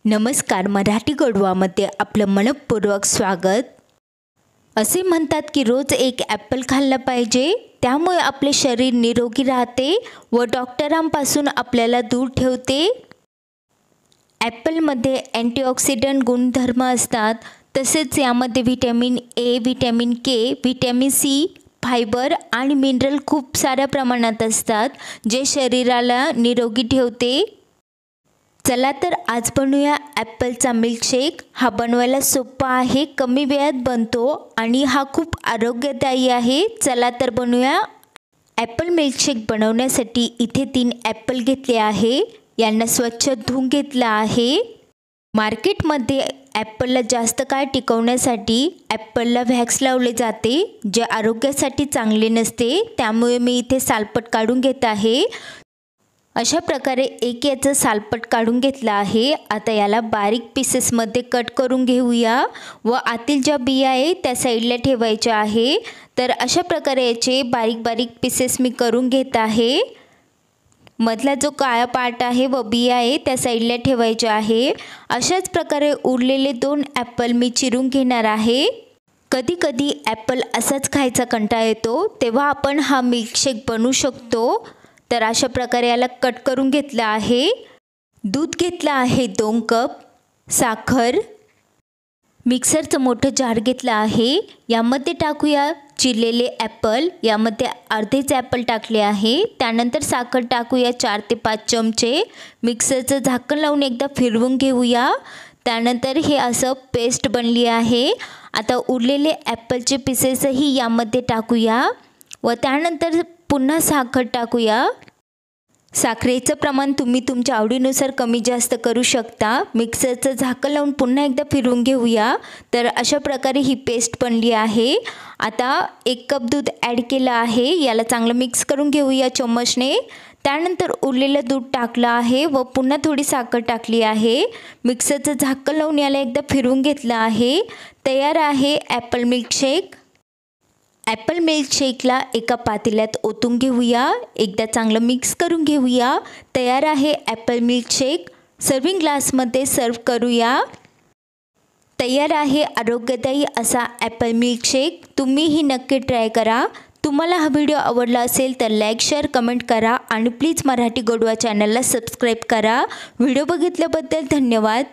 नमस्कार, मराठी गोडवामध्ये आपलं मनपूर्वक स्वागत। असे म्हणतात की रोज एक ॲपल खाल्ला पाहिजे, त्यामुळे आपले शरीर निरोगी राहते व डॉक्टरांपासून आपल्याला दूर ठेवते। ॲपलमध्ये अँटीऑक्सिडंट गुणधर्म असतात, तसेच यामध्ये vitamin A, vitamin K, vitamin C, fibre आणि मिनरल खूप साऱ्या प्रमाणात असतात, जे शरीराला निरोगी ठेवते। चला तर आज बनवूया ॲपलचा मिल्कशेक। हा बनवायला सोपा आहे, कमी वेळात बनतो आणि हा खूप आरोग्यदायी आहे। चला तर बनवूया। ॲपल मिल्कशेक बनवण्यासाठी इथे 3 ॲपल घेतले आहे, यांना स्वच्छ धुवून घेतला आहे। मार्केटमध्ये ॲपलला जास्त काळ टिकवण्यासाठी ॲपलला व्हॅक्स लावले जाते, जे आरोग्यासाठी चांगले नसते, त्यामुळे मी इथे सालपट काढून घेत आहे। अशा प्रकारे एक याचा सालपट काढून घेतला आहे। आता याला बारीक पीसेसमध्ये कट करून घेऊया व आतील ज्या बिया आहे त्या साईडला ठेवायच्या आहे। तर अशा प्रकारे याचे बारीक बारीक पीसेस मी करून घेत आहे। मधला जो काळा पार्ट आहे व बिया आहे त्या साईडला ठेवायच्या आहे। अशाच प्रकारे उरलेले 2 ॲपल मी चिरून घेणार आहे। कधी कधी ॲपल असाच खायचा कंटाळा येतो, तेव्हा आपण हा मिल्कशेक बनवू शकतो। तर अशा प्रकारे याला कट करून घेतला आहे। दूध घेतला आहे 2 कप, साखर, मिक्सरचं मोठं जार घेतला आहे, यामध्ये टाकूया चिरलेले ॲपल, यामध्ये अर्धेच ॲपल टाकले आहे। त्यानंतर साखर टाकूया 4 ते 5 चमचे, मिक्सरचं झाकण लावून एकदा फिरवून घेऊया। त्यानंतर हे असं पेस्ट बनली आहे। आता उरलेले ॲपलचे पीसेसही यामध्ये टाकूया व त्यानंतर पुन्हा साखर टाकूया। साखरेचं प्रमाण तुम्ही तुमच्या आवडीनुसार कमी जास्त करू शकता। मिक्सरचं झाकण लावून पुन्हा एकदा फिरवून घेऊया। तर अशा प्रकारे ही पेस्ट बनली आहे। आता 1 कप दूध ॲड केलं आहे, याला चांगलं मिक्स करून घेऊया चम्मचने। त्यानंतर उरलेलं दूध टाकलं आहे व पुन्हा थोडी साखर टाकली आहे। मिक्सरचं झाकण लावून याला एकदा फिरवून घेतलं आहे। तयार आहे ॲपल मिल्कशेक। ॲपल मिल्कशेकला एका पातेल्यात ओतून घेऊया, एकदा चांगलं मिक्स करून घेऊया। तयार आहे ॲपल मिल्कशेक। सर्विंग ग्लासमध्ये सर्व करूया। तयार आहे आरोग्यदायी असा ॲपल मिल्कशेक। तुम्हीही नक्की ट्राय करा। तुम्हाला हा व्हिडिओ आवडला असेल तर लाईक, शेअर, कमेंट करा आणि प्लीज मराठी गोडवा चॅनलला सबस्क्राईब करा। व्हिडिओ बघितल्याबद्दल धन्यवाद।